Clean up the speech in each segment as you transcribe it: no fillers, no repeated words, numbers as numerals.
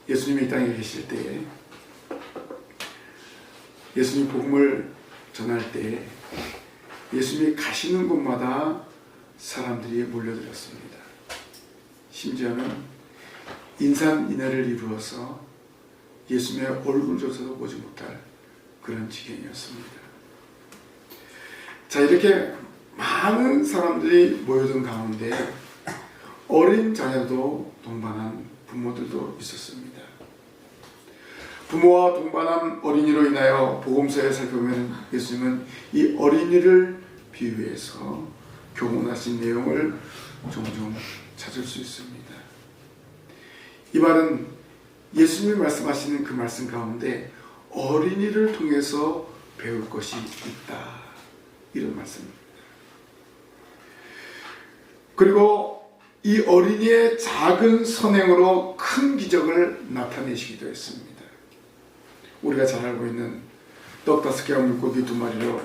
예수님이 이 땅에 계실 때에 예수님 복음을 전할 때에 예수님이 가시는 곳마다 사람들이 몰려들었습니다. 심지어는 인산인해를 이루어서 예수님의 얼굴조차도 보지 못할 그런 지경이었습니다. 자, 이렇게 많은 사람들이 모여든 가운데 어린 자녀도 동반한 부모들도 있었습니다. 부모와 동반한 어린이로 인하여 복음서에 살펴보면 예수님은 이 어린이를 비유해서 교훈하신 내용을 종종 찾을 수 있습니다. 이 말은 예수님이 말씀하시는 그 말씀 가운데 어린이를 통해서 배울 것이 있다, 이런 말씀입니다. 그리고 이 어린이의 작은 선행으로 큰 기적을 나타내시기도 했습니다. 우리가 잘 알고 있는 떡 5개와 물고기 2마리로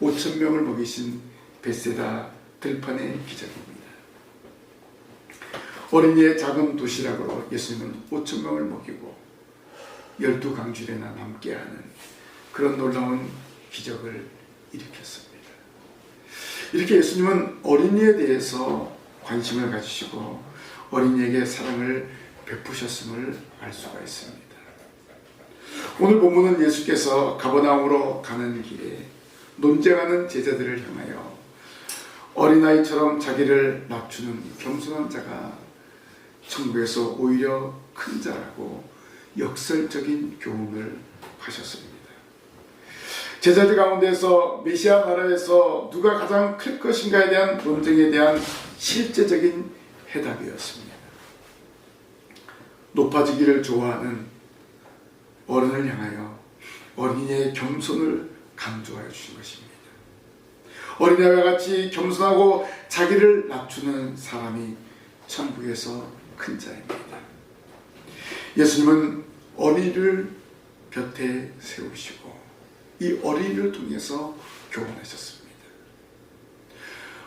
5,000명을 먹이신 벳세다 들판의 기적입니다. 어린이의 작은 도시락으로 예수님은 5,000명을 먹이고 12강줄에나 남게하는 그런 놀라운 기적을 일으켰습니다. 이렇게 예수님은 어린이에 대해서 관심을 가지시고 어린이에게 사랑을 베푸셨음을 알 수가 있습니다. 오늘 본문은 예수께서 가버나움으로 가는 길에 논쟁하는 제자들을 향하여 어린아이처럼 자기를 낮추는 겸손한 자가 천국에서 오히려 큰 자라고 역설적인 교훈을 하셨습니다. 제자들 가운데서 메시아 나라에서 누가 가장 클 것인가에 대한 논쟁에 대한 실제적인 해답이었습니다. 높아지기를 좋아하는 어른을 향하여 어린이의 겸손을 강조하여 주신 것입니다. 어린아이와 같이 겸손하고 자기를 낮추는 사람이 천국에서 큰 자입니다. 예수님은 어린이를 곁에 세우시고 이 어린이를 통해서 교훈하셨습니다.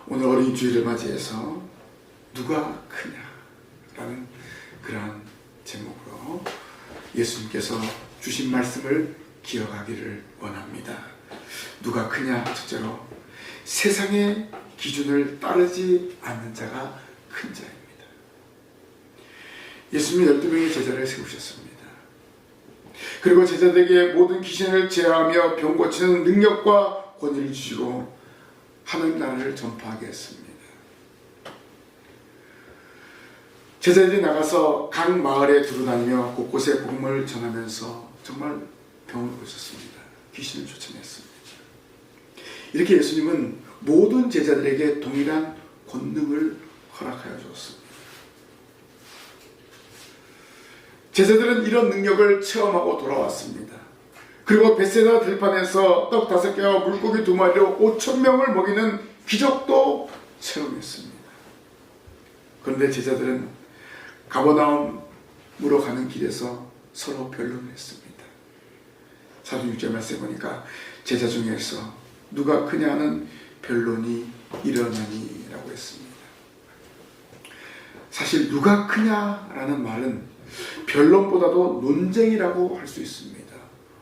오늘 어린이 주일을 맞이해서 누가 크냐라는 그러한 제목으로 예수님께서 주신 말씀을 기억하기를 원합니다. 누가 크냐? 첫째로 세상의 기준을 따르지 않는 자가 큰 자입니다. 예수님은 12명의 제자를 세우셨습니다. 그리고 제자들에게 모든 귀신을 제어하며 병 고치는 능력과 권위를 주시고 하나님 나라를 전파하게 했습니다. 제자들이 나가서 각 마을에 두루다니며 곳곳에 복음을 전하면서 정말 병을 고쳤습니다. 귀신을 쫓아냈습니다. 이렇게 예수님은 모든 제자들에게 동일한 권능을 허락하여 주었습니다. 제자들은 이런 능력을 체험하고 돌아왔습니다. 그리고 벳세다 들판에서 떡 5개와 물고기 2마리로 5,000명을 먹이는 기적도 체험했습니다. 그런데 제자들은 가버나움으로 가는 길에서 서로 변론을 했습니다. 사도 6절 말씀에 보니까 제자 중에서 누가 크냐 하는 변론이 일어나니 라고 했습니다. 사실 누가 크냐라는 말은 변론보다도 논쟁이라고 할 수 있습니다.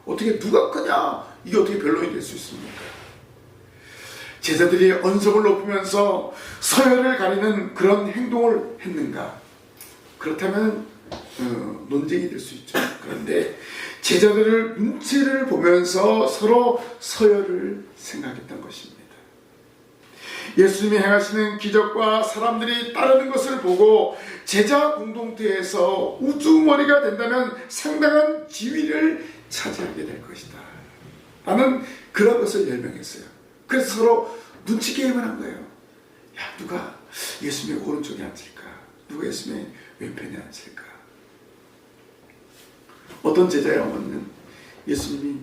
어떻게 누가 크냐? 이게 어떻게 변론이 될 수 있습니까? 제자들이 언성을 높이면서 서열을 가리는 그런 행동을 했는가? 그렇다면 논쟁이 될 수 있죠. 그런데 제자들을 눈치를 보면서 서로 서열을 생각했던 것입니다. 예수님이 행하시는 기적과 사람들이 따르는 것을 보고 제자 공동체에서 우두머리가 된다면 상당한 지위를 차지하게 될 것이다 라는 그런 것을 열명했어요. 그래서 서로 눈치 게임을 한 거예요. 야, 누가 예수님의 오른쪽에 앉을까? 누가 예수님의 왼편에 앉을까? 어떤 제자의 어머니는 예수님이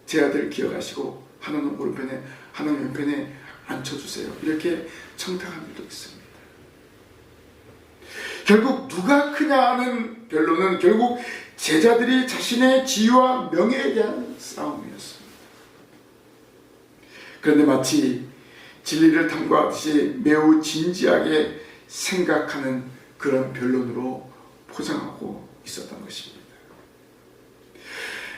제 아들을 기억하시고 하나는 오른편에 하나는 왼편에 앉혀주세요, 이렇게 청탁한 일도 있습니다. 결국 누가 크냐 하는 변론은 결국 제자들이 자신의 지위와 명예에 대한 싸움이었습니다. 그런데 마치 진리를 탐구하듯이 매우 진지하게 생각하는 그런 변론으로 포장하고 있었던 것입니다.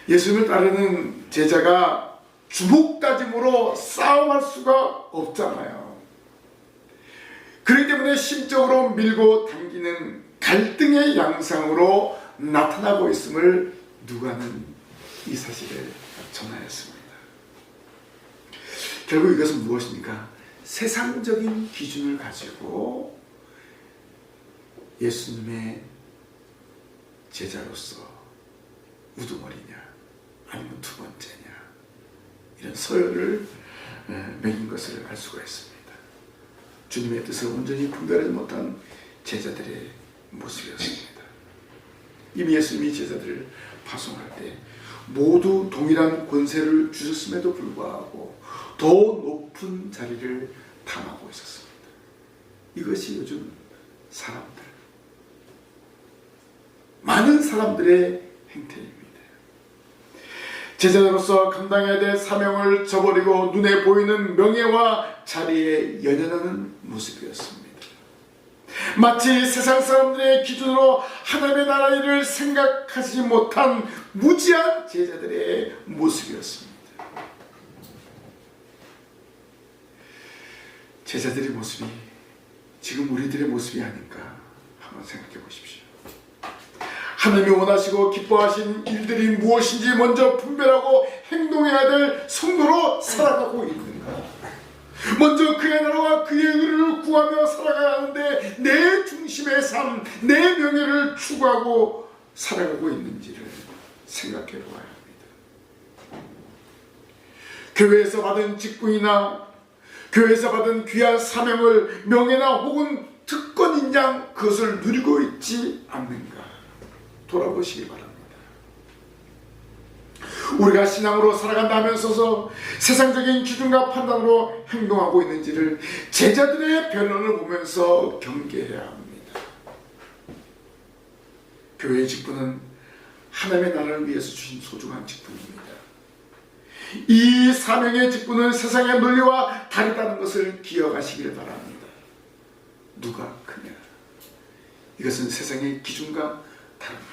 예수님을 따르는 제자가 주먹다짐으로 싸움할 수가 없잖아요. 그렇기 때문에 심적으로 밀고 당기는 갈등의 양상으로 나타나고 있음을 누가는 이 사실을 전하였습니다. 결국 이것은 무엇입니까? 세상적인 기준을 가지고 예수님의 제자로서 우두머리냐 아니면 두 번째냐 이런 서열을 매긴 것을 알 수가 있습니다. 주님의 뜻을 온전히 분별하지 못한 제자들의 모습이었습니다. 이미 예수님이 제자들을 파송할 때 모두 동일한 권세를 주셨음에도 불구하고 더 높은 자리를 탐하고 있었습니다. 이것이 요즘 사람들, 많은 사람들의 행태입니다. 제자로서 감당해야 될 사명을 저버리고 눈에 보이는 명예와 자리에 연연하는 모습이었습니다. 마치 세상 사람들의 기준으로 하나님의 나라 일을 생각하지 못한 무지한 제자들의 모습이었습니다. 제자들의 모습이 지금 우리들의 모습이 아닌가 한번 생각해 보십시오. 하나님이 원하시고 기뻐하신 일들이 무엇인지 먼저 분별하고 행동해야 될 성도로 살아가고 있는가? 먼저 그의 나라와 그의 의를 구하며 살아가야 하는데 내 중심의 삶, 내 명예를 추구하고 살아가고 있는지를 생각해 보아야 합니다. 교회에서 받은 직분이나 교회에서 받은 귀한 사명을 명예나 혹은 특권인 양 그것을 누리고 있지 않는가 돌아보시기 바랍니다. 우리가 신앙으로 살아간다 하면서도 세상적인 기준과 판단으로 행동하고 있는지를 제자들의 변론을 보면서 경계해야 합니다. 교회의 직분은 하나님의 나라를 위해서 주신 소중한 직분입니다. 이 사명의 직분은 세상의 논리와 다르다는 것을 기억하시길 바랍니다. 누가 크냐? 이것은 세상의 기준과 다릅니다.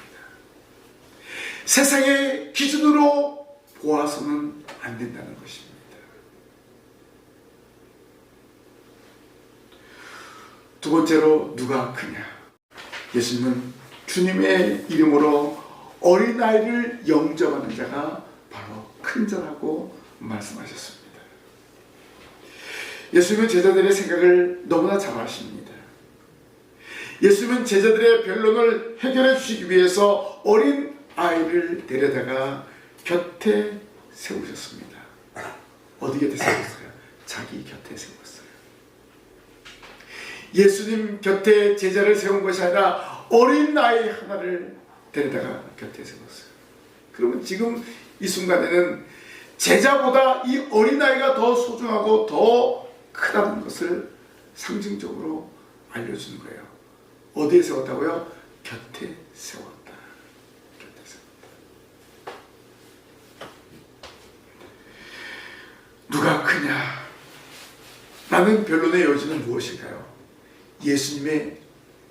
세상의 기준으로 보아서는 안 된다는 것입니다. 두 번째로 누가 크냐? 예수님은 주님의 이름으로 어린아이를 영접하는 자가 바로 큰 자라고 말씀하셨습니다. 예수님은 제자들의 생각을 너무나 잘 아십니다. 예수님은 제자들의 변론을 해결해 주시기 위해서 어린 아이를 데려다가 곁에 세우셨습니다. 어디 곁에 세웠어요? 자기 곁에 세웠어요. 예수님 곁에 제자를 세운 것이 아니라 어린 아이 하나를 데려다가 곁에 세웠어요. 그러면 지금 이 순간에는 제자보다 이 어린아이가 더 소중하고 더 크다는 것을 상징적으로 알려주는 거예요. 어디에 세웠다고요? 곁에 세웠다. 곁에 세웠다. 누가 크냐? 라는 변론의 여지는 무엇일까요? 예수님의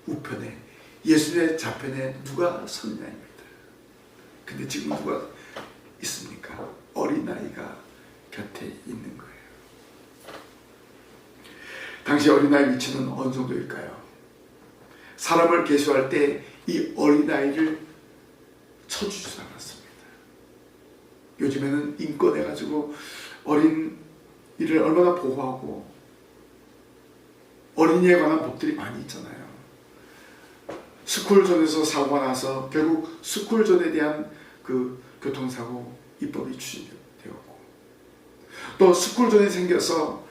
우편에, 예수님의 좌편에 누가 섰냐입니다. 근데 지금 누가 있습니까? 어린아이가 곁에 있는 거예요. 당시 어린아이 위치는 어느 정도일까요? 사람을 계수할 때 이 어린아이를 쳐주지 않았습니다. 요즘에는 인권해가지고 어린이를 얼마나 보호하고 어린이에 관한 법들이 많이 있잖아요. 스쿨존에서 사고가 나서 결국 스쿨존에 대한 그 교통사고 입법이 추진되었고, 또 스쿨존이 생겨서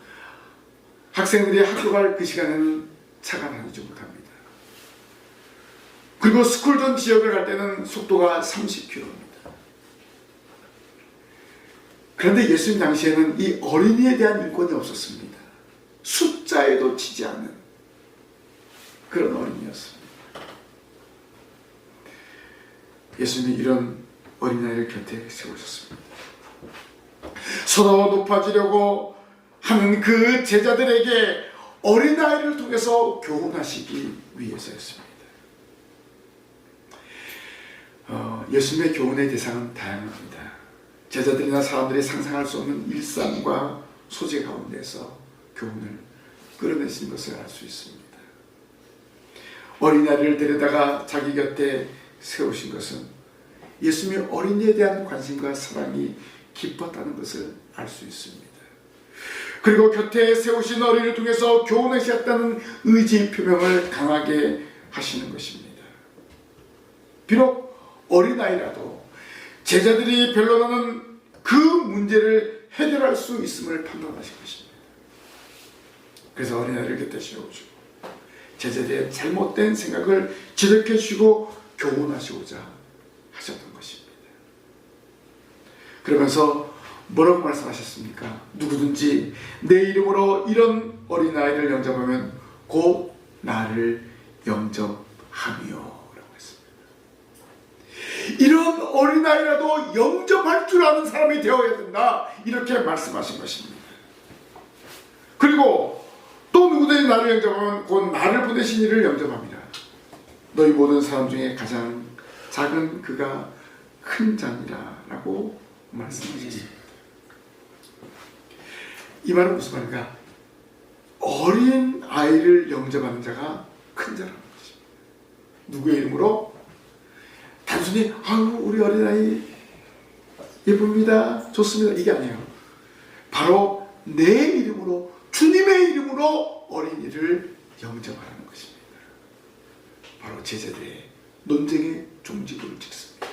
학생들이 학교 갈 그 시간에는 차가 다니지 못합니다. 그리고 스쿨존 지역을 갈 때는 속도가 30km입니다. 그런데 예수님 당시에는 이 어린이에 대한 인권이 없었습니다. 숫자에도 치지 않는 그런 어린이였습니다. 예수님이 이런 어린아이를 곁에 세우셨습니다. 서로 높아지려고 하는 그 제자들에게 어린아이를 통해서 교훈하시기 위해서였습니다. 예수님의 교훈의 대상은 다양합니다. 제자들이나 사람들이 상상할 수 없는 일상과 소재 가운데서 교훈을 끌어내신 것을 알 수 있습니다. 어린아이를 데려다가 자기 곁에 세우신 것은 예수님이 어린이에 대한 관심과 사랑이 깊었다는 것을 알 수 있습니다. 그리고 곁에 세우신 어린이를 통해서 교훈하셨다는 의지 표명을 강하게 하시는 것입니다. 비록 어린아이라도 제자들이 변론하는 그 문제를 해결할 수 있음을 판단하신 것입니다. 그래서 어린아이를 곁에 세워주고 제자들의 잘못된 생각을 지적해 주시고 교훈하시고자 하셨던 것입니다. 그러면서 뭐라고 말씀하셨습니까? 누구든지 내 이름으로 이런 어린아이를 영접하면 곧 나를 영접하며 라고 했습니다. 이런 어린아이라도 영접할 줄 아는 사람이 되어야 된다, 이렇게 말씀하신 것입니다. 그리고 또 누구든지 나를 영접하면 곧 나를 보내신 이를 영접합니다. 너희 모든 사람 중에 가장 작은 그가 큰 자니라 라고 말씀하셨습니다. 이 말은 무슨 말인가? 어린 아이를 영접하는 자가 큰 자라는 것입니다. 누구의 이름으로? 단순히 아유 우리 어린아이 예쁩니다, 좋습니다, 이게 아니에요. 바로 내 이름으로, 주님의 이름으로 어린이를 영접하라는 것입니다. 바로 제자들의 논쟁의 종지부를 찍습니다.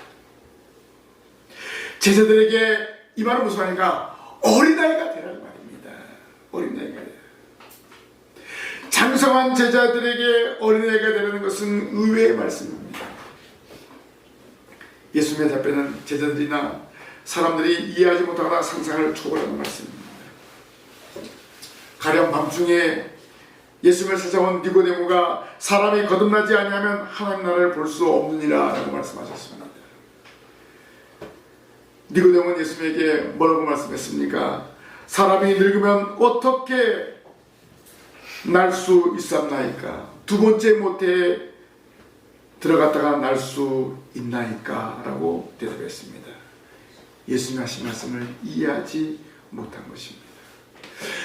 제자들에게 이 말은 무슨 말인가? 어린아이가 되라는 말입니다. 어린아이가 되라. 장성한 제자들에게 어린아이가 되라는 것은 의외의 말씀입니다. 예수님의 답변은 제자들이나 사람들이 이해하지 못하거나 상상을 초월하는 말씀입니다. 가령 밤중에 예수님을 찾아온 니고데모가 사람이 거듭나지 아니하면 하나님 나라를 볼 수 없느니라 라고 말씀하셨습니다. 니고데모는 예수님에게 뭐라고 말씀했습니까? 사람이 늙으면 어떻게 날 수 있었나이까? 두 번째 모태에 들어갔다가 날 수 있나이까? 라고 대답했습니다. 예수님 하신 말씀을 이해하지 못한 것입니다.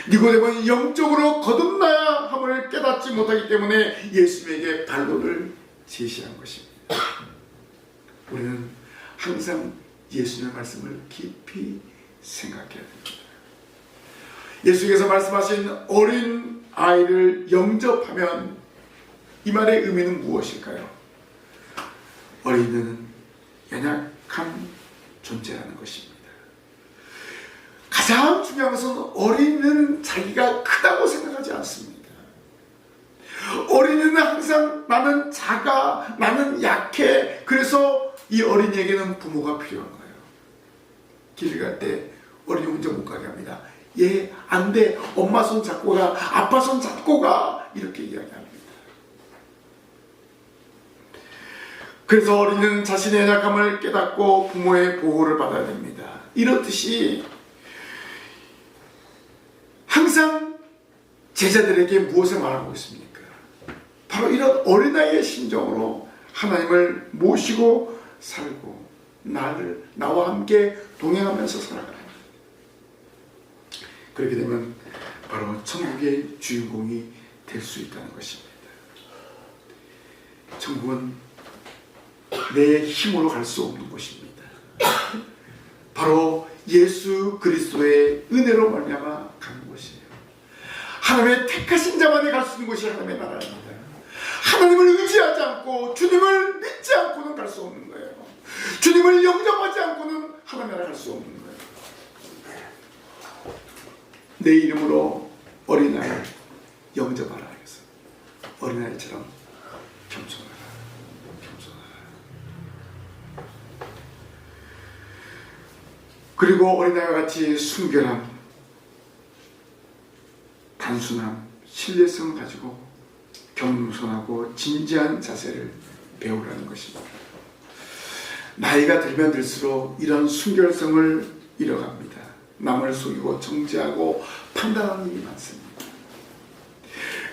니고데모는 영적으로 거듭나야 함을 깨닫지 못하기 때문에 예수님에게 반론을 제시한 것입니다. 우리는 항상 예수님의 말씀을 깊이 생각해야 됩니다. 예수께서 말씀하신 어린 아이를 영접하면 이 말의 의미는 무엇일까요? 어린이는 연약한 존재라는 것입니다. 가장 중요한 것은 어린이는 자기가 크다고 생각하지 않습니다. 어린이는 항상 나는 작아, 나는 약해. 그래서 이 어린이에게는 부모가 필요한 거예요. 길 갈 때 어린이 혼자 못 가게 합니다. 얘 안 돼, 엄마 손 잡고 가, 아빠 손 잡고 가, 이렇게 이야기합니다. 그래서 어린이는 자신의 연약함을 깨닫고 부모의 보호를 받아야 됩니다. 이렇듯이 항상 제자들에게 무엇을 말하고 있습니까? 바로 이런 어린아이의 심정으로 하나님을 모시고 살고 나와 함께 동행하면서 살아가는, 그렇게 되면 바로 천국의 주인공이 될 수 있다는 것입니다. 천국은 내 힘으로 갈 수 없는 곳입니다. 바로 예수 그리스도의 은혜로 말미암아 가는 곳이에요. 하나님의 택하신 자만이 갈 수 있는 곳이 하나님의 나라입니다. 하나님을 의지하지 않고 주님을 믿지 않고는 갈 수 없는 거예요. 주님을 영접하지 않고는 하나님 나라 갈 수 없는 거예요. 내 이름으로 어린아이를 영접하라 해서 어린아이처럼 겸손하라. 그리고 어린아이와 같이 순결함, 단순함, 신뢰성을 가지고 겸손하고 진지한 자세를 배우라는 것입니다. 나이가 들면 들수록 이런 순결성을 잃어갑니다. 남을 속이고 정죄하고 판단하는 일이 많습니다.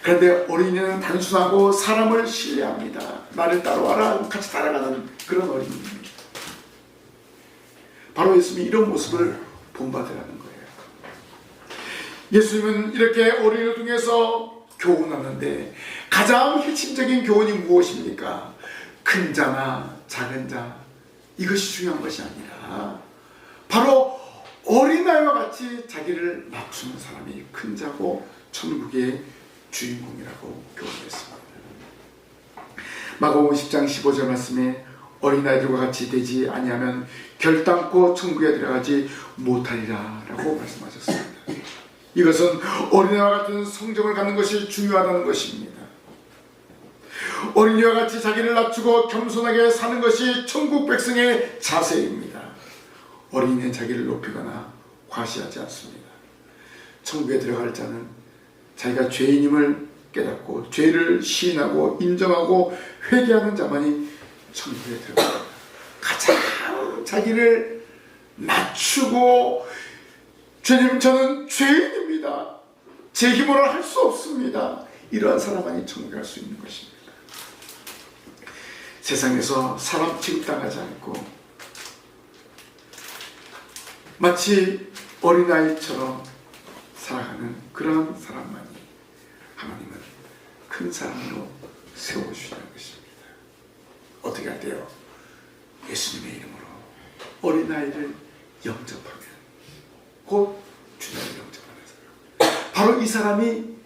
그런데 어린이는 단순하고 사람을 신뢰합니다. 나를 따라와라, 같이 따라가는 그런 어린이입니다. 바로 예수님이 이런 모습을 본받으라는 거예요. 예수님은 이렇게 어린이를 통해서 교훈하는데 가장 핵심적인 교훈이 무엇입니까? 큰 자나 작은 자, 이것이 중요한 것이 아니라 바로 어린아이와 같이 자기를 낮추는 사람이 큰 자고 천국의 주인공이라고 교훈했습니다. 마가복음 10장 15절 말씀에 어린아이들과 같이 되지 아니하면 결단코 천국에 들어가지 못하리라 라고 말씀하셨습니다. 이것은 어린아이와 같은 성정을 갖는 것이 중요하다는 것입니다. 어린이와 같이 자기를 낮추고 겸손하게 사는 것이 천국 백성의 자세입니다. 어린이는 자기를 높이거나 과시하지 않습니다. 천국에 들어갈 자는 자기가 죄인임을 깨닫고 죄를 시인하고 인정하고 회개하는 자만이 천국에 들어갑니다. 가장 자기를 낮추고 주님, 저는 죄인입니다. 제 힘으로 할 수 없습니다. 이러한 사람만이 천국에 갈 수 있는 것입니다. 세상에서 사람 취급당하지 않고 마치 어린아이처럼 살아가는 그런 사람만이 하나님은 큰 사람으로 세워주시는 것입니다. 어떻게 할 때요? 예수님의 이름으로 어린아이를 영접하면 곧 주님을 영접하는 사람. 바로 이 사람이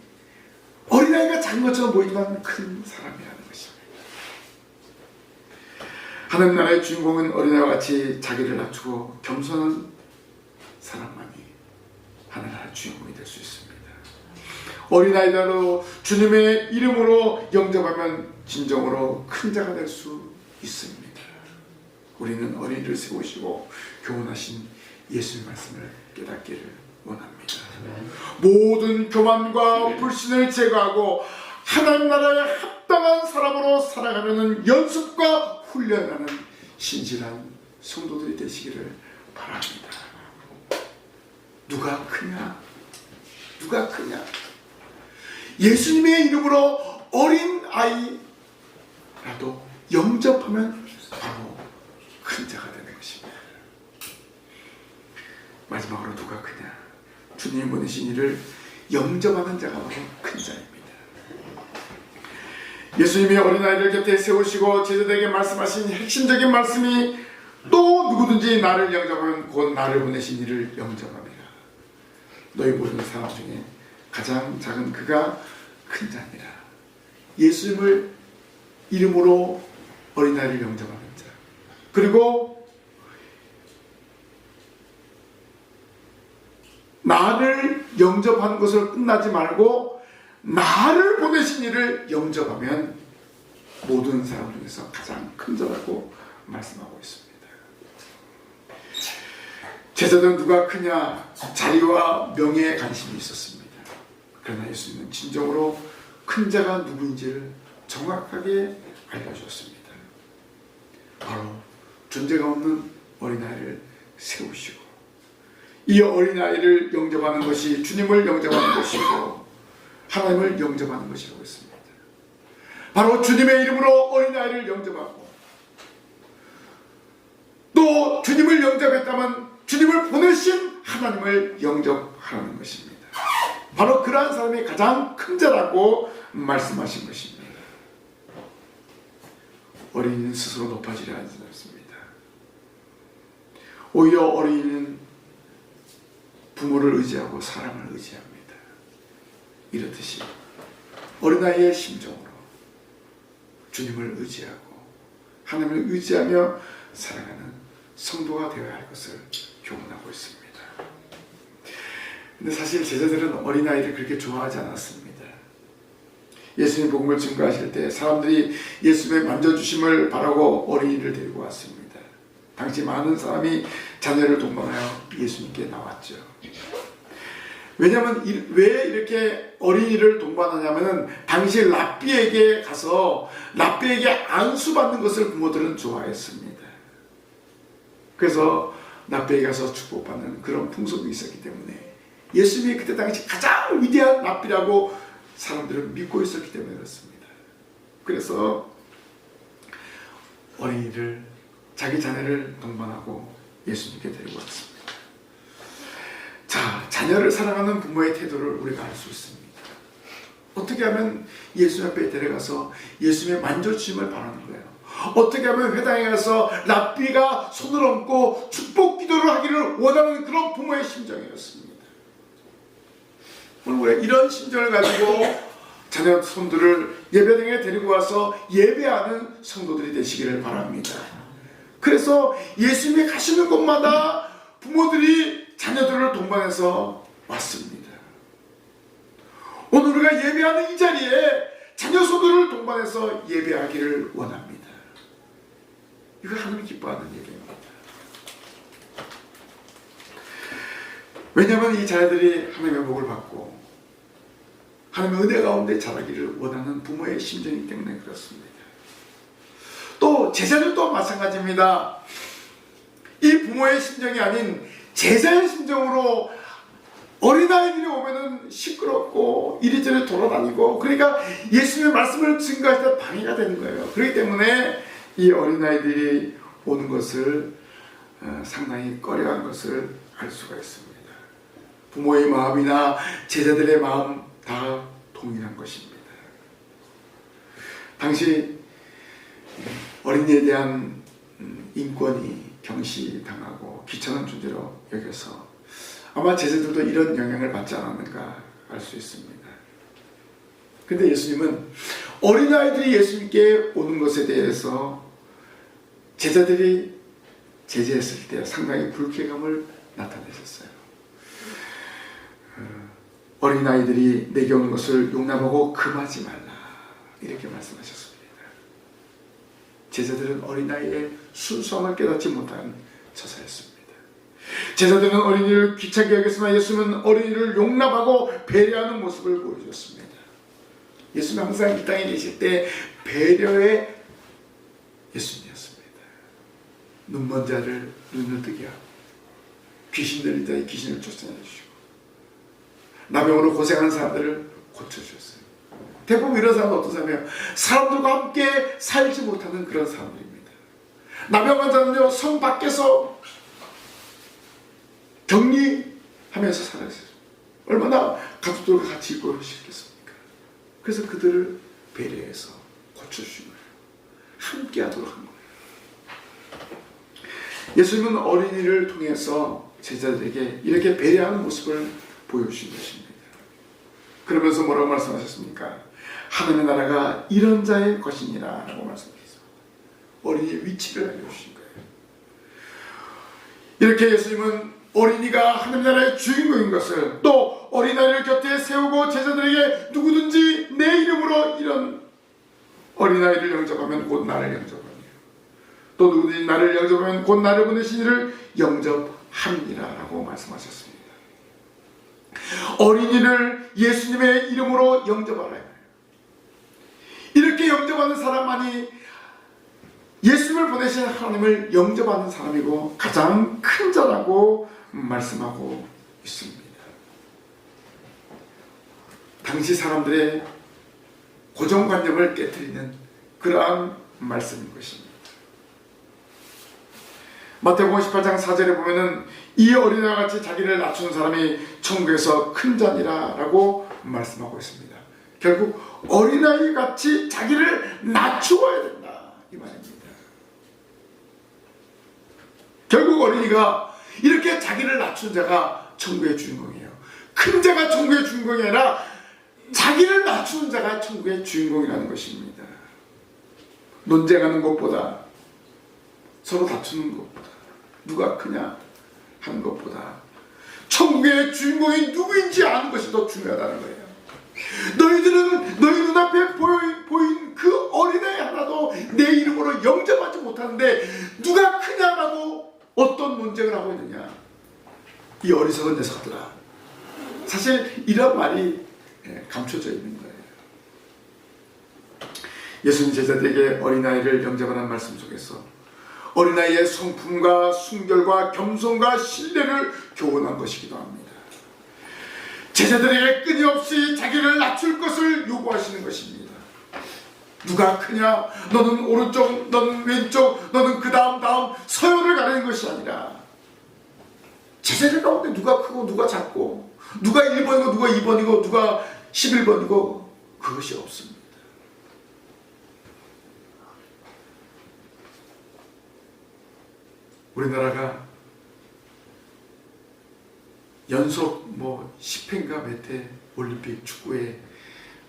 어린아이가 작은 것처럼 보이지만 큰 사람이라는 것입니다. 하나님 나라의 주인공은 어린아이와 같이 자기를 낮추고 겸손한 사람만이 하나님의 주인공이 될 수 있습니다. 어린아이들로 주님의 이름으로 영접하면 진정으로 큰 자가 될 수 있습니다. 우리는 어린이를 세우시고 교훈하신 예수의 말씀을 깨닫기를 원합니다. 모든 교만과 불신을 제거하고 하나님 나라에 합당한 사람으로 살아가려는 연습과 훈련하는 신실한 성도들이 되시기를 바랍니다. 누가 크냐? 누가 크냐? 예수님의 이름으로 어린 아이라도 영접하면 바로 큰 자가 되는 것입니다. 마지막으로 누가 크냐? 주님이 보내신 이를 영접하는 자가 바로 큰 자입니다. 예수님이 어린아이를 곁에 세우시고 제자들에게 말씀하신 핵심적인 말씀이 또 누구든지 나를 영접하면 곧 나를 보내신 이를 영접합니다. 너희 모르는 사람 중에 가장 작은 그가 큰 자니라. 예수님을 이름으로 어린아이를 영접하는 자, 그리고 나를 영접하는 것을 끝나지 말고 나를 보내신 이를 영접하면 모든 사람 중에서 가장 큰 자라고 말씀하고 있습니다. 제자들은 누가 크냐? 자리와 명예에 관심이 있었습니다. 그러나 예수님은 진정으로 큰 자가 누구인지를 정확하게 알려주었습니다. 바로 존재가 없는 어린아이를 세우시고 이 어린아이를 영접하는 것이 주님을 영접하는 것이고 하나님을 영접하는 것이라고 했습니다. 바로 주님의 이름으로 어린아이를 영접하고 또 주님을 영접했다면 주님을 보내신 하나님을 영접하는 것입니다. 바로 그러한 사람이 가장 큰 자라고 말씀하신 것입니다. 어린이는 스스로 높아지려 하지 않습니다. 오히려 어린이는 부모를 의지하고 사랑을 의지합니다. 이렇듯이 어린아이의 심정으로 주님을 의지하고 하나님을 의지하며 살아가는 성도가 되어야 할 것을 교훈하고 있습니다. 근데 사실 제자들은 어린아이를 그렇게 좋아하지 않았습니다. 예수님 복음을 증거하실 때 사람들이 예수님의 만져주심을 바라고 어린이를 데리고 왔습니다. 당시 많은 사람이 자녀를 동반하여 예수님께 나왔죠. 왜냐하면 왜 이렇게 어린이를 동반하냐면 당시 랍비에게 가서 랍비에게 안수받는 것을 부모들은 좋아했습니다. 그래서 랍비에게 가서 축복받는 그런 풍속이 있었기 때문에 예수님이 그때 당시 가장 위대한 랍비라고 사람들은 믿고 있었기 때문에 그렇습니다. 그래서 어린이를 자기 자녀를 동반하고 예수님께 데리고 왔습니다. 자, 자녀를 사랑하는 부모의 태도를 우리가 알 수 있습니다. 어떻게 하면 예수님 앞에 데려가서 예수님의 만져주심을 바라는 거예요. 어떻게 하면 회당에 가서 랍비가 손을 얹고 축복 기도를 하기를 원하는 그런 부모의 심정이었습니다. 오늘 우리가 이런 심정을 가지고 자녀 손들을 예배당에 데리고 와서 예배하는 성도들이 되시기를 바랍니다. 그래서 예수님이 가시는 곳마다 부모들이 자녀들을 동반해서 왔습니다. 오늘 우리가 예배하는 이 자리에 자녀 손들을 동반해서 예배하기를 원합니다. 이거 하나님이 기뻐하는 예배입니다. 왜냐하면 이 자녀들이 하나님의 복을 받고 하나님의 은혜 가운데 자라기를 원하는 부모의 심정이기 때문에 그렇습니다. 또 제자들도 마찬가지입니다. 이 부모의 심정이 아닌 제자의 심정으로 어린아이들이 오면은 시끄럽고 이리저리 돌아다니고, 그러니까 예수님의 말씀을 증거할 때 방해가 되는 거예요. 그렇기 때문에 이 어린아이들이 오는 것을 상당히 꺼려한 것을 알 수가 있습니다. 부모의 마음이나 제자들의 마음 다 동일한 것입니다. 당시 어린이에 대한 인권이 경시당하고 귀찮은 존재로 여겨서 아마 제자들도 이런 영향을 받지 않았는가 알 수 있습니다. 근데 예수님은 어린아이들이 예수님께 오는 것에 대해서 제자들이 제지했을 때 상당히 불쾌감을 나타내셨어요. 어린아이들이 내게 오는 것을 용납하고 금하지 말라, 이렇게 말씀하셨습니다. 제자들은 어린아이의 순수함을 깨닫지 못한 처사였습니다. 제자들은 어린이를 귀찮게 여겼으나 예수님은 어린이를 용납하고 배려하는 모습을 보여주셨습니다. 예수님은 항상 이 땅에 계실 때 배려의 예수님이었습니다. 눈먼 자를 눈을 뜨게 하고 귀신 들린 자의 귀신을 쫓아내주시고 나병으로 고생하는 사람들을 고쳐주셨어요. 대부분 이런 사람은 어떤 사람이에요? 사람들과 함께 살지 못하는 그런 사람들입니다. 나병 환자는요, 성 밖에서 격리하면서 살았어요. 얼마나 가족들과 같이 있고 싶겠습니까? 그래서 그들을 배려해서 고쳐주신 거예요. 함께 하도록 한 거예요. 예수님은 어린이를 통해서 제자들에게 이렇게 배려하는 모습을 보여주신 것입니다. 그러면서 뭐라고 말씀하셨습니까? 하나님의 나라가 이런 자의 것이니라 라고 말씀하셨습니다. 어린이의 위치를 알려주신 거예요. 이렇게 예수님은 어린이가 하나님 나라의 주인공인 것을, 또 어린아이를 곁에 세우고 제자들에게 누구든지 내 이름으로 이런 어린아이를 영접하면 곧 나를 영접하며 또 누구든지 나를 영접하면 곧 나를 보내신 이를 영접함이라 라고 말씀하셨습니다. 어린이를 예수님의 이름으로 영접하라. 이렇게 영접하는 사람만이 예수님을 보내신 하나님을 영접하는 사람이고 가장 큰 자라고 말씀하고 있습니다. 당시 사람들의 고정관념을 깨트리는 그러한 말씀인 것입니다. 마태복음 18장 4절에 보면은 이 어린아이와 같이 자기를 낮추는 사람이 천국에서 큰 자니라 라고 말씀하고 있습니다. 결국 어린아이 같이 자기를 낮추어야 된다, 이 말입니다. 결국 어린이가 이렇게 자기를 낮춘 자가 천국의 주인공이에요. 큰 자가 천국의 주인공이 아니라 자기를 낮추는 자가 천국의 주인공이라는 것입니다. 논쟁하는 것보다, 서로 다투는 것보다, 누가 크냐 하는 것보다 천국의 주인공이 누구인지 아는 것이 더 중요하다는 거예요. 너희들은 너희 눈앞에 보인 그 어린아이 하나도 내 이름으로 영접하지 못하는데 누가 크냐라고 어떤 논쟁을 하고 있느냐. 이 어리석은 녀석들아. 사실 이런 말이 감춰져 있는 거예요. 예수님 제자들에게 어린아이를 영접하는 말씀 속에서 어린아이의 성품과 순결과 겸손과 신뢰를 교훈한 것이기도 합니다. 제자들에게 끊임없이 자기를 낮출 것을 요구하시는 것입니다. 누가 크냐? 너는 오른쪽, 너는 왼쪽, 너는 그 다음 서열을 가리는 것이 아니라 제자들 가운데 누가 크고 누가 작고 누가 1번이고 누가 2번이고 누가 11번이고 그것이 없습니다. 우리나라가 연속 10회인가 몇 회 올림픽 축구에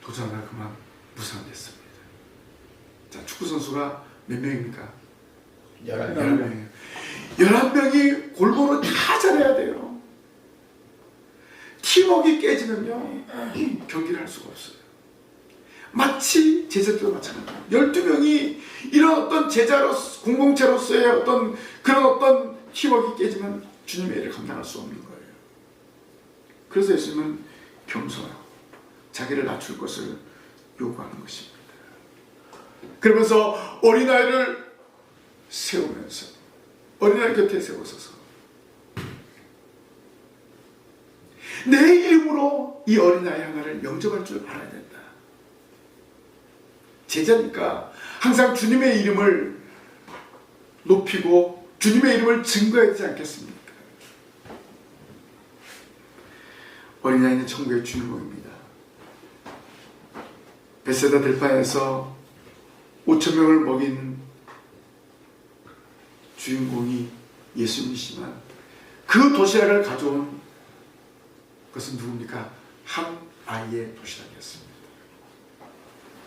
도전하다 그만 무산됐습니다. 자, 축구 선수가 몇 명입니까? 11명이에요. 11명이 골고루 다 잘해야 돼요. 팀워크가 깨지면요 경기를 할 수가 없어요. 마치 제자들도 마찬가지예요. 12명이 이런 어떤 제자로서 공동체로서의 어떤 그런 어떤 팀워크가 깨지면 주님의 일을 감당할 수 없는 거예요. 그래서 예수님은 겸손하고 자기를 낮출 것을 요구하는 것입니다. 그러면서 어린아이를 세우면서 어린아이 곁에 세워서서 내 이름으로 이 어린아이 하나를 영접할 줄 알아야 된다. 제자니까 항상 주님의 이름을 높이고 주님의 이름을 증거해야 되지 않겠습니까? 어린아이는 천국의 주인공입니다. 베세다 들판에서 5,000명을 먹인 주인공이 예수님이시지만 그 도시락을 가져온 것은 누굽니까? 한 아이의 도시락이었습니다.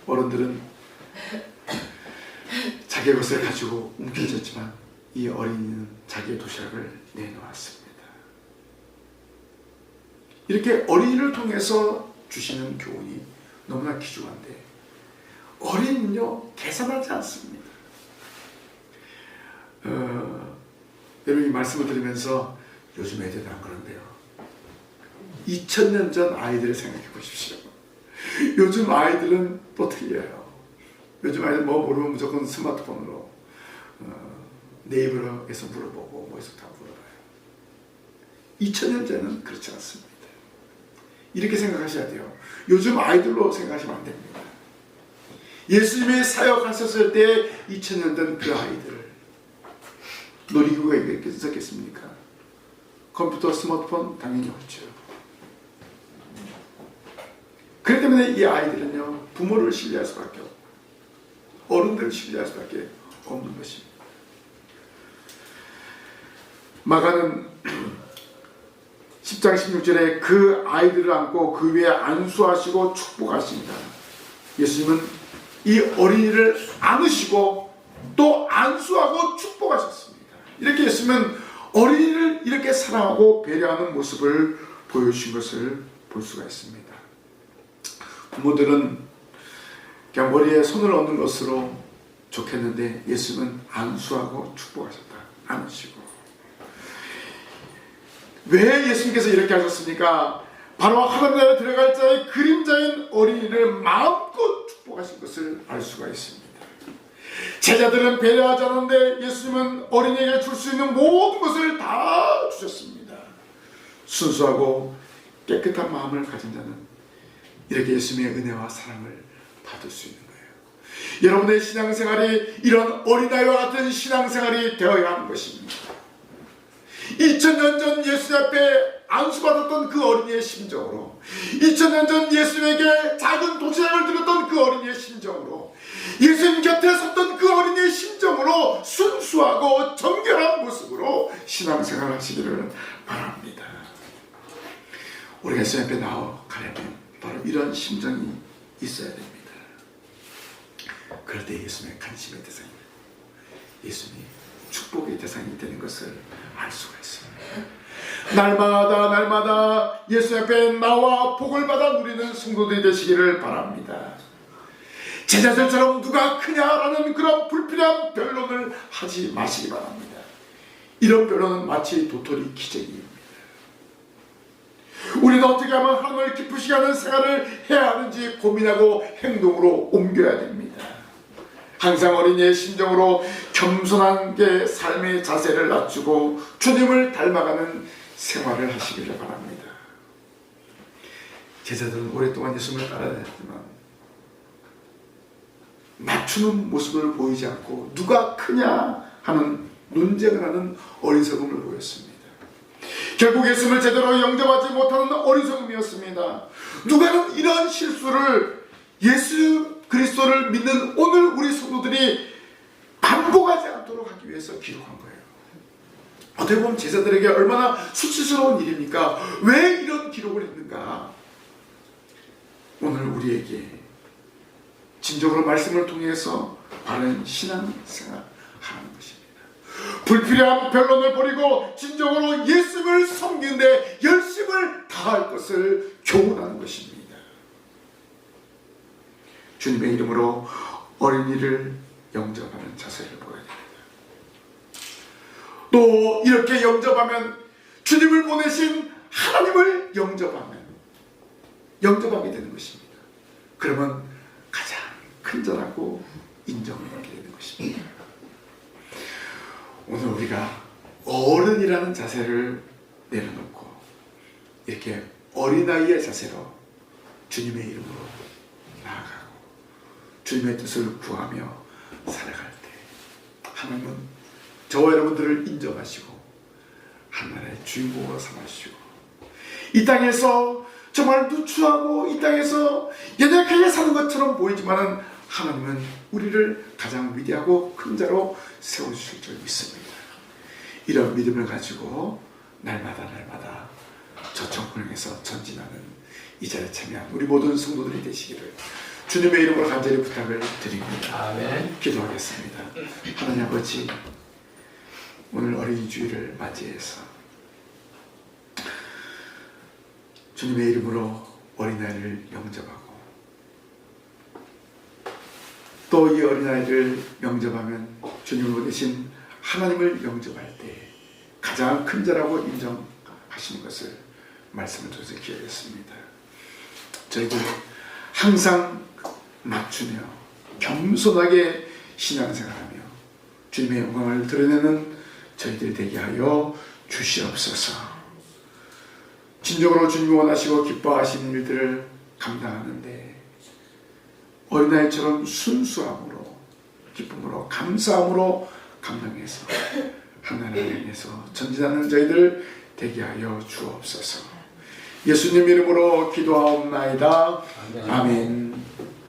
어른들은 자기의 것을 가지고 움켜졌지만 이 어린이는 자기의 도시락을 내놓았습니다. 이렇게 어린이를 통해서 주시는 교훈이 너무나 귀중한데 어린이는요 계산하지 않습니다. 여러분이 말씀을 들으면서 요즘 애들은 안 그런데요. 2000년 전 아이들을 생각해 보십시오. 요즘 아이들은 또 틀려요. 요즘 아이들 모르면 무조건 스마트폰으로 네이버에서 물어보고 뭐에서 다 물어봐요. 2000년 전은 그렇지 않습니다. 이렇게 생각하셔야 돼요. 요즘 아이들로 생각하시면 안 됩니다. 예수님이 사역하셨을 때 2000년 전 그 아이들을 놀이기구가 있었겠습니까? 컴퓨터, 스마트폰 당연히 없죠. 그렇기 때문에 이 아이들은요 부모를 신뢰할 수밖에 없고 어른들을 신뢰할 수밖에 없는 것입니다. 마가는 10장 16절에 그 아이들을 안고 그 위에 안수하시고 축복하십니다. 예수님은 이 어린이를 안으시고 또 안수하고 축복하셨습니다. 이렇게 예수님은 어린이를 이렇게 사랑하고 배려하는 모습을 보여주신 것을 볼 수가 있습니다. 부모들은 그냥 머리에 손을 얹는 것으로 좋겠는데 예수님은 안수하고 축복하셨다. 안으시고. 왜 예수님께서 이렇게 하셨습니까? 바로 하나님 나라에 들어갈 자의 그림자인 어린이를 마음껏 축복하신 것을 알 수가 있습니다. 제자들은 배려하지 않았는데 예수님은 어린이에게 줄 수 있는 모든 것을 다 주셨습니다. 순수하고 깨끗한 마음을 가진 자는 이렇게 예수님의 은혜와 사랑을 받을 수 있는 거예요. 여러분의 신앙생활이 이런 어린아이와 같은 신앙생활이 되어야 하는 것입니다. 2000년 전 예수님 앞에 안수받았던 그 어린이의 심정으로 2000년 전 예수님에게 작은 도시락을 드렸던 그 어린이의 심정으로 예수님 곁에 섰던 그 어린이의 심정으로 순수하고 정결한 모습으로 신앙생활 하시기를 바랍니다. 우리가 예수님 앞에 나아가려면 바로 이런 심정이 있어야 됩니다. 그럴 때 예수님의 관심의 대상이 예수님이 축복의 대상이 되는 것을 알 수가 있습니다. 날마다 예수 앞에 나와 복을 받아 누리는 성도들이 되시기를 바랍니다. 제자들처럼 누가 크냐라는 그런 불필요한 변론을 하지 마시기 바랍니다. 이런 변론은 마치 도토리 기저귀입니다. 우리는 어떻게 하면 하나님을 기쁘시게 하는 생활을 해야 하는지 고민하고 행동으로 옮겨야 됩니다. 항상 어린이의 심정으로 겸손하게 삶의 자세를 낮추고 주님을 닮아가는 생활을 하시기를 바랍니다. 제자들은 오랫동안 예수님을 따라다녔지만 낮추는 모습을 보이지 않고 누가 크냐 하는 논쟁을 하는 어리석음을 보였습니다. 결국 예수를 제대로 영접하지 못하는 어리석음이었습니다. 누가는 이러한 실수를 예수 그리스도를 믿는 오늘 우리 성도들이 반복하지 않도록 하기 위해서 기록한 거예요. 어떻게 보면 제자들에게 얼마나 수치스러운 일입니까? 왜 이런 기록을 했는가? 오늘 우리에게 진정으로 말씀을 통해서 바른 신앙생활 하는 것입니다. 불필요한 변론을 버리고 진정으로 예수를 섬기는데 열심을 다할 것을 교훈하는 것입니다. 주님의 이름으로 어린이를 영접하는 자세를 보여야 됩니다. 또 이렇게 영접하면 주님을 보내신 하나님을 영접하게 되는 것입니다. 그러면 가장 큰절하고 인정을 받게 되는 것입니다. 오늘 우리가 어른이라는 자세를 내려놓고 이렇게 어린아이의 자세로 주님의 이름으로 나아가고 주님의 뜻을 구하며 살아갈 때 하나님은 저와 여러분들을 인정하시고 하나님의 주인공으로 삼으시고 이 땅에서 정말 누추하고 이 땅에서 연약하게 사는 것처럼 보이지만은 하나님은 우리를 가장 위대하고 큰 자로 세워주실 줄 믿습니다. 이런 믿음을 가지고 날마다 저 천국을 향해서 전진하는 이 자리에 참여한 우리 모든 성도들이 되시기를 주님의 이름으로 간절히 부탁을 드립니다. 아멘. 기도하겠습니다. 하나님 아버지, 오늘 어린이 주일을 맞이해서 주님의 이름으로 어린아이를 영접하고 또 이 어린아이를 영접하면 주님을 보내신 하나님을 영접할 때 가장 큰 자라고 인정하시는 것을 말씀을 통해서 기억했습니다. 저희들 항상 맞추며 겸손하게 신앙생활하며 주님의 영광을 드러내는 저희들이 되게 하여 주시옵소서. 진정으로 주님이 원하시고 기뻐하시는 일들을 감당하는데 어린아이처럼 순수함으로 기쁨으로 감사함으로 감당해서 하나님을 향해서 전진하는 저희들 되게 하여 주옵소서. 예수님 이름으로 기도하옵나이다. 아멘.